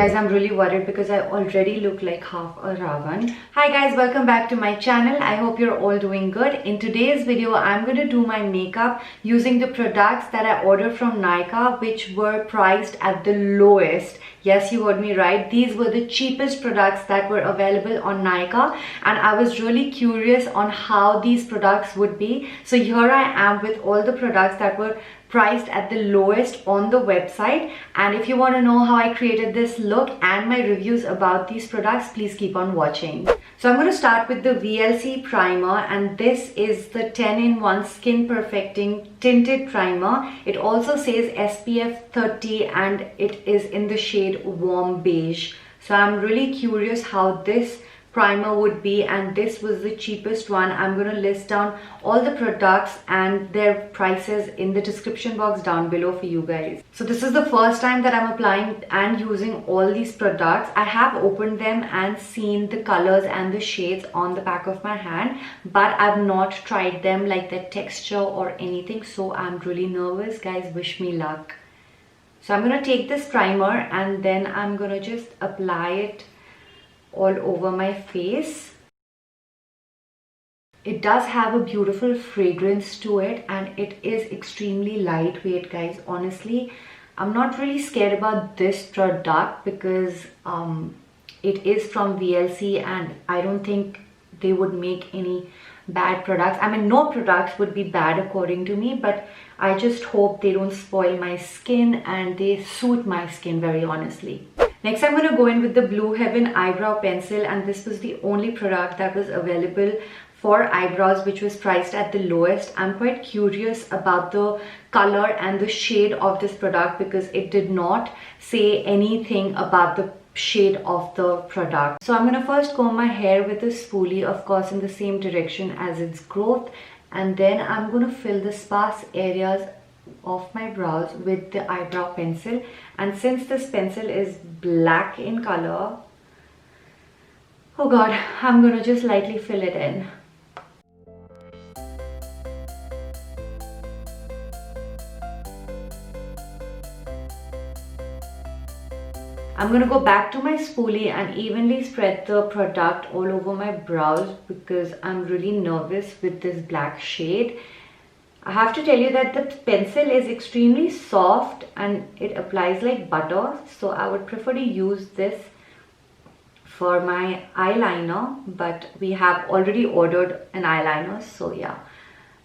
Guys, I'm really worried because I already look like half a Ravan. Hi guys, welcome back to my channel. I hope you're all doing good. In today's video, I'm going to do my makeup using the products that I ordered from Nykaa, which were priced at the lowest. Yes, you heard me right. These were the cheapest products that were available on Nykaa, and I was really curious on how these products would be. So here I am with all the products that were priced at the lowest on the website. And if you want to know how I created this look and my reviews about these products, please keep on watching. So I'm going to start with the VLC primer, and this is the 10-in-1 Skin Perfecting Tinted Primer. It also says SPF 30 and it is in the shade Warm Beige. So I'm really curious how this primer would be, and this was the cheapest one. I'm going to list down all the products and their prices in the description box down below for you guys. So this is the first time that I'm applying and using all these products. I have opened them and seen the colors and the shades on the back of my hand, but I've not tried them, like the texture or anything, so I'm really nervous. Guys, wish me luck. So I'm going to take this primer and then I'm going to just apply it all over my face. It does have a beautiful fragrance to it and it is extremely lightweight, guys. Honestly, I'm not really scared about this product because it is from VLC and I don't think they would make any bad products. I mean, no products would be bad according to me, but I just hope they don't spoil my skin and they suit my skin, very honestly. Next, I'm going to go in with the Blue Heaven eyebrow pencil, and this was the only product that was available for eyebrows, which was priced at the lowest. I'm quite curious about the color and the shade of this product because it did not say anything about the shade of the product. So I'm going to first comb my hair with a spoolie, of course in the same direction as its growth, and then I'm going to fill the sparse areas of my brows with the eyebrow pencil. And since this pencil is black in color, oh god, I'm gonna just lightly fill it in. I'm gonna go back to my spoolie and evenly spread the product all over my brows because I'm really nervous with this black shade. I have to tell you that the pencil is extremely soft and it applies like butter, so I would prefer to use this for my eyeliner, but we have already ordered an eyeliner, so yeah.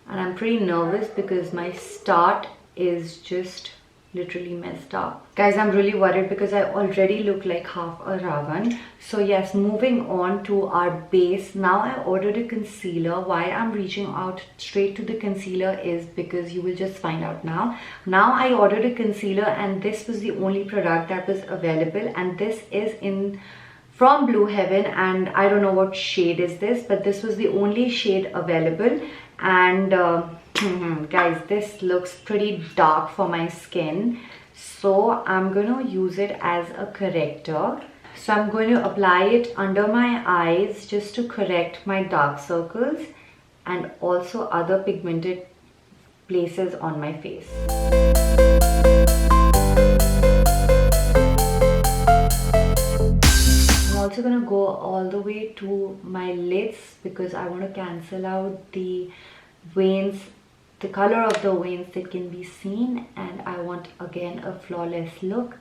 And I'm pretty nervous because my start is just literally messed up. Guys, I'm really worried because I already look like half a Ravan. So yes, moving on to our base. Now I ordered a concealer. Why I'm reaching out straight to the concealer is because you will just find out now. Now I ordered a concealer and this was the only product that was available, and this is from Blue Heaven, and I don't know what shade is this, but this was the only shade available. And guys, this looks pretty dark for my skin, so I'm going to use it as a corrector. So I'm going to apply it under my eyes just to correct my dark circles and also other pigmented places on my face. I'm also going to go all the way to my lids because I want to cancel out the veins, the color of the veins that can be seen, and I want again a flawless look.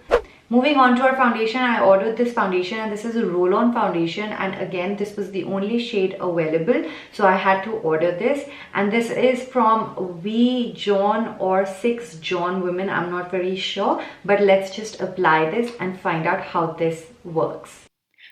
Moving on to our foundation, I ordered this foundation and this is a roll-on foundation, and again this was the only shade available, so I had to order this. And this is from V John or 6 John Women, I'm not very sure, but let's just apply this and find out how this works.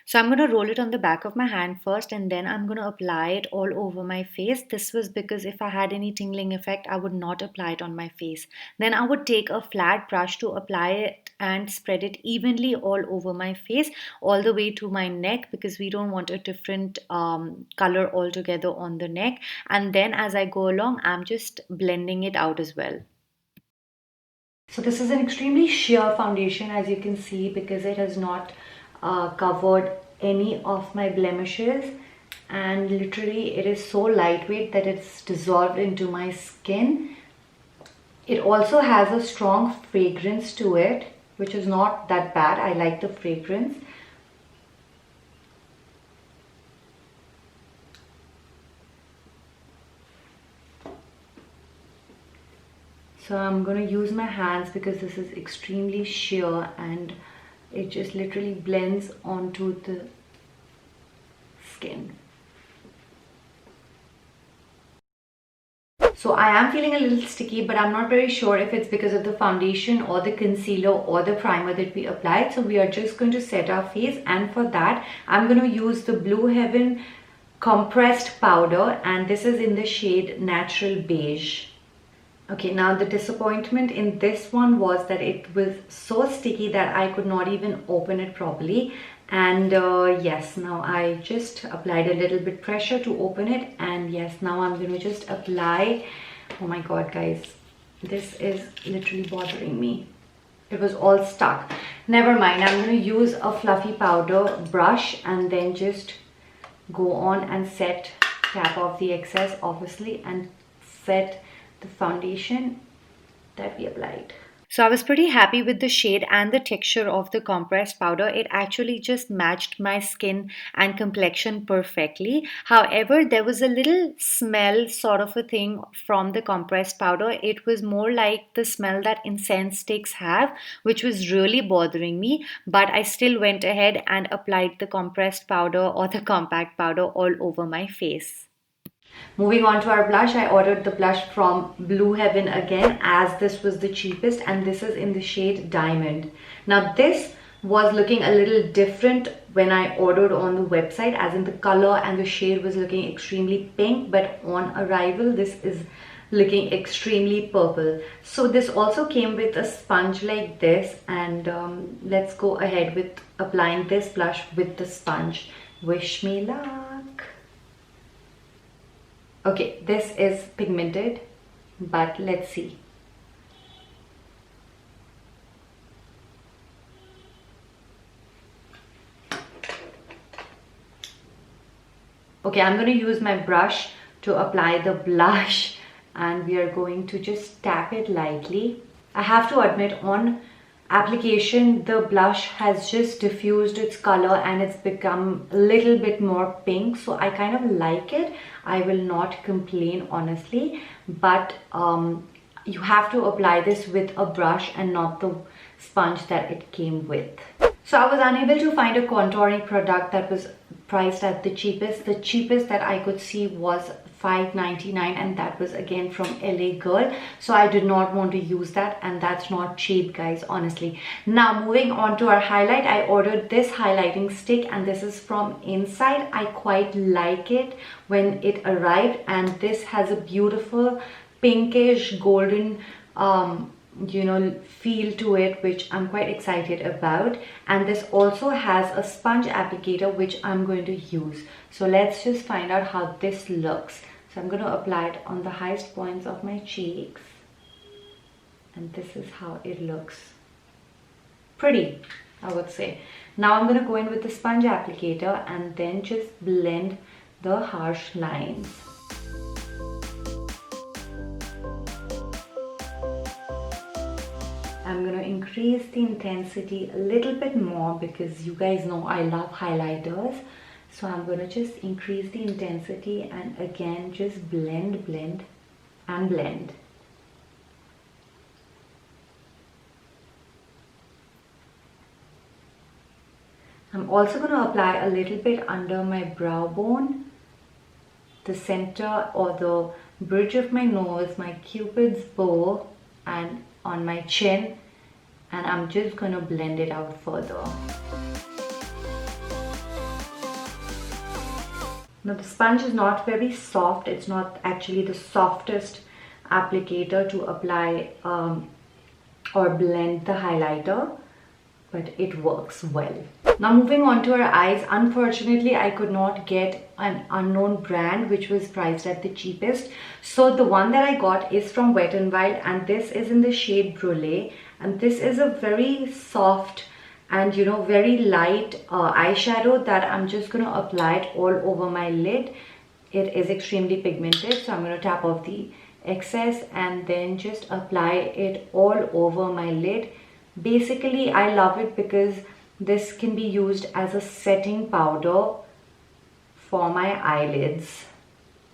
So I'm going to roll it on the back of my hand first, and then I'm going to apply it all over my face. This was because if I had any tingling effect, I would not apply it on my face. Then I would take a flat brush to apply it and spread it evenly all over my face, all the way to my neck, because we don't want a different color altogether on the neck. And then as I go along, I'm just blending it out as well. So this is an extremely sheer foundation, as you can see, because it has not covered any of my blemishes, and literally it is so lightweight that it's dissolved into my skin. It also has a strong fragrance to it. which is not that bad. I like the fragrance. So I'm going to use my hands because this is extremely sheer and it just literally blends onto the skin. So I am feeling a little sticky, but I'm not very sure if it's because of the foundation or the concealer or the primer that we applied. So we are just going to set our face, and for that I'm going to use the Blue Heaven compressed powder, and this is in the shade Natural Beige. Okay, now the disappointment in this one was that it was so sticky that I could not even open it properly. And yes, now I just applied a little bit pressure to open it, and yes, now I'm going to just apply. Oh my god, guys, this is literally bothering me. It was all stuck. Never mind, I'm going to use a fluffy powder brush and then just go on and tap off the excess obviously, and set the foundation that we applied. So I was pretty happy with the shade and the texture of the compressed powder. It actually just matched my skin and complexion perfectly. However, there was a little smell sort of a thing from the compressed powder. It was more like the smell that incense sticks have, which was really bothering me. But I still went ahead and applied the compressed powder or the compact powder all over my face. Moving on to our blush, I ordered the blush from Blue Heaven again, as this was the cheapest, and this is in the shade Diamond. Now this was looking a little different when I ordered on the website, as in the color and the shade was looking extremely pink, but on arrival this is looking extremely purple. So this also came with a sponge like this, and let's go ahead with applying this blush with the sponge. Wish me luck. Okay, this is pigmented, but let's see. Okay, I'm going to use my brush to apply the blush, and we are going to just tap it lightly. I have to admit, on application the blush has just diffused its color and it's become a little bit more pink, so I kind of like it. I will not complain honestly, but you have to apply this with a brush and not the sponge that it came with. So I was unable to find a contouring product that was priced at the cheapest. The cheapest that I could see was $5.99, and that was again from LA Girl, so I did not want to use that, and that's not cheap, guys, honestly. Now moving on to our highlight, I ordered this highlighting stick, and this is from Inside. I quite like it when it arrived, and this has a beautiful pinkish golden you know, feel to it, which I'm quite excited about. And this also has a sponge applicator, which I'm going to use. So let's just find out how this looks. So I'm going to apply it on the highest points of my cheeks, and this is how it looks. Pretty, I would say. Now I'm going to go in with the sponge applicator and then just blend the harsh lines. I'm going to increase the intensity a little bit more because you guys know I love highlighters. So I'm going to just increase the intensity and again just blend, blend and blend. I'm also going to apply a little bit under my brow bone, the center or the bridge of my nose, my cupid's bow, and on my chin, and I'm just going to blend it out further. Now the sponge is not very soft. It's not actually the softest applicator to apply or blend the highlighter, but it works well. Now moving on to our eyes, unfortunately I could not get an unknown brand which was priced at the cheapest. So the one that I got is from Wet n Wild, and this is in the shade Brulee, and this is a very soft and you know very light eyeshadow that I'm just going to apply it all over my lid. It is extremely pigmented, so I'm going to tap off the excess and then just apply it all over my lid Basically, I love it because this can be used as a setting powder for my eyelids.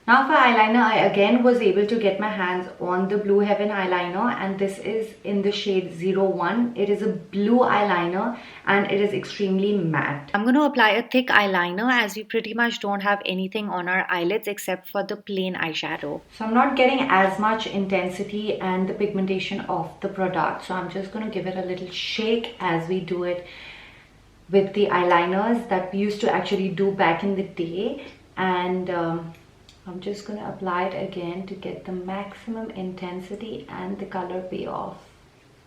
Now for eyeliner, I again was able to get my hands on the Blue Heaven eyeliner, and this is in the shade 01. It is a blue eyeliner and it is extremely matte. I'm going to apply a thick eyeliner as we pretty much don't have anything on our eyelids except for the plain eyeshadow. So I'm not getting as much intensity and the pigmentation of the product. So I'm just going to give it a little shake as we do it with the eyeliners that we used to actually do back in the day. And I'm just going to apply it again to get the maximum intensity and the color payoff.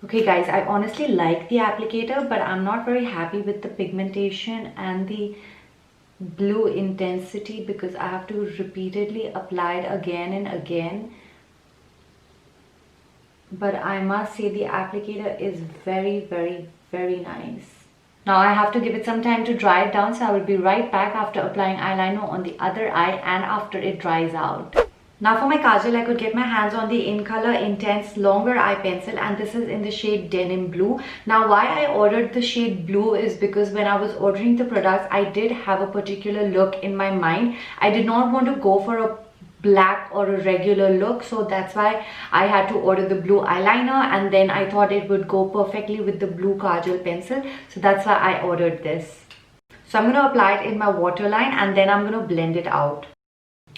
Okay guys, I honestly like the applicator, but I'm not very happy with the pigmentation and the blue intensity because I have to repeatedly apply it again and again. But I must say the applicator is very, very, very nice. Now I have to give it some time to dry it down, so I will be right back after applying eyeliner on the other eye and after it dries out. Now for my kajal, I could get my hands on the In Color Intense Longer Eye Pencil, and this is in the shade Denim Blue. Now why I ordered the shade blue is because when I was ordering the products, I did have a particular look in my mind. I did not want to go for a black or a regular look, so that's why I had to order the blue eyeliner, and then I thought it would go perfectly with the blue kajal pencil, so that's why I ordered this. So I'm going to apply it in my waterline and then I'm going to blend it out.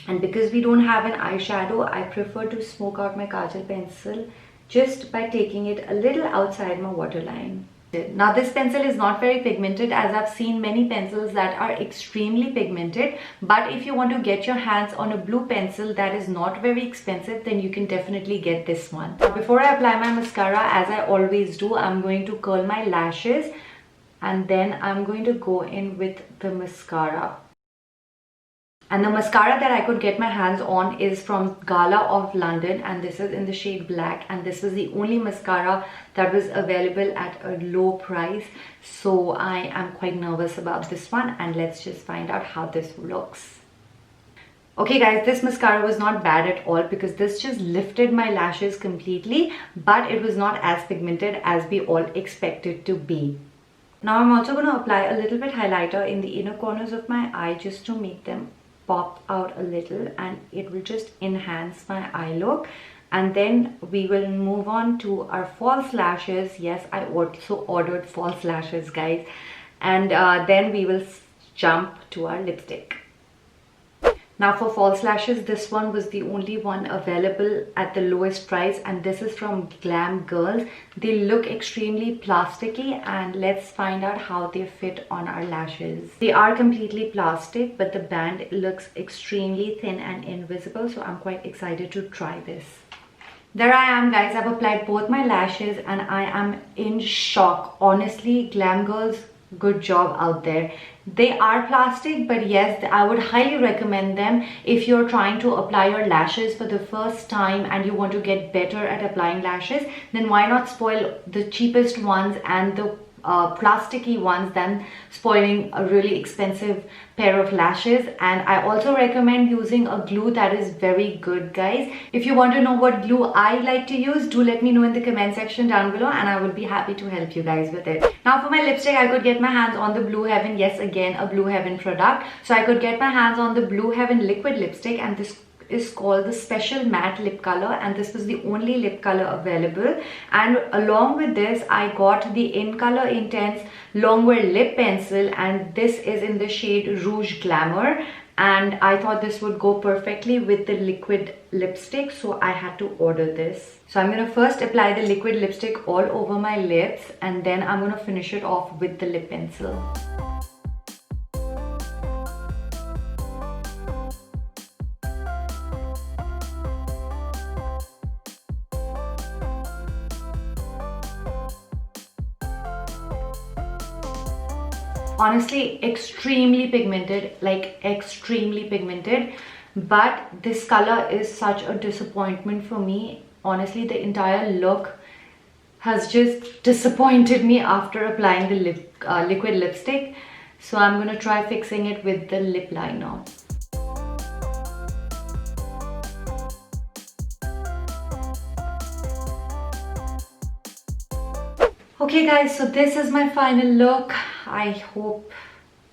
And because we don't have an eyeshadow, I prefer to smoke out my kajal pencil just by taking it a little outside my waterline. Now this pencil is not very pigmented, as I've seen many pencils that are extremely pigmented, but if you want to get your hands on a blue pencil that is not very expensive, then you can definitely get this one. Now before I apply my mascara, as I always do, I'm going to curl my lashes and then I'm going to go in with the mascara. And the mascara that I could get my hands on is from Gala of London, and this is in the shade black, and this was the only mascara that was available at a low price. So I am quite nervous about this one, and let's just find out how this looks. Okay guys, this mascara was not bad at all because this just lifted my lashes completely, but it was not as pigmented as we all expect it to be. Now I'm also going to apply a little bit highlighter in the inner corners of my eye just to make them pop out a little, and it will just enhance my eye look. And then we will move on to our false lashes. Yes, I also ordered false lashes guys. And then we will jump to our lipstick. Now for false lashes, this one was the only one available at the lowest price, and this is from GlamGals. They look extremely plasticky, and let's find out how they fit on our lashes. They are completely plastic, but the band looks extremely thin and invisible, so I'm quite excited to try this. There I am guys, I've applied both my lashes and I am in shock. Honestly, GlamGals, good job out there. They are plastic, but yes, I would highly recommend them if you're trying to apply your lashes for the first time and you want to get better at applying lashes. Then why not spoil the cheapest ones and the plasticky ones than spoiling a really expensive pair of lashes. And I also recommend using a glue that is very good guys. If you want to know what glue I like to use, do let me know in the comment section down below and I will be happy to help you guys with it. Now for my lipstick, I could get my hands on the Blue Heaven. Yes, again a Blue Heaven product. So I could get my hands on the Blue Heaven liquid lipstick, and this is called the Special Matte Lip Color, and this was the only lip color available. And along with this, I got the In Color Intense Longwear Lip Pencil, and this is in the shade Rouge Glamour, and I thought this would go perfectly with the liquid lipstick, so I had to order this. So I'm going to first apply the liquid lipstick all over my lips, and then I'm going to finish it off with the lip pencil. Honestly, extremely pigmented, like extremely pigmented, but this color is such a disappointment for me. Honestly, the entire look has just disappointed me after applying the liquid lipstick. So I'm going to try fixing it with the lip liner. Okay Okay guys, so this is my final look. I hope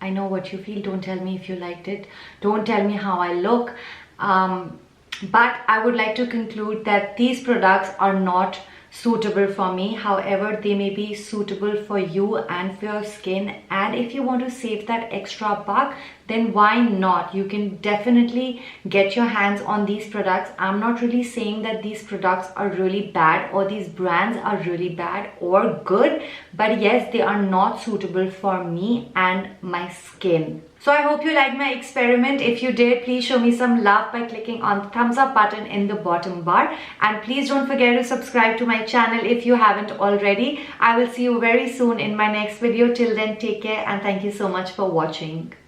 I know what you feel. Don't tell me if you liked it. Don't tell me how I look. But I would like to conclude that these products are not suitable for me. However, they may be suitable for you and for your skin, and if you want to save that extra buck, then why not? You can definitely get your hands on these products. I'm not really saying that these products are really bad or these brands are really bad or good, but yes, they are not suitable for me and my skin. So I hope you liked my experiment. If you did, please show me some love by clicking on the thumbs up button in the bottom bar. And please don't forget to subscribe to my channel if you haven't already. I will see you very soon in my next video. Till then, take care and thank you so much for watching.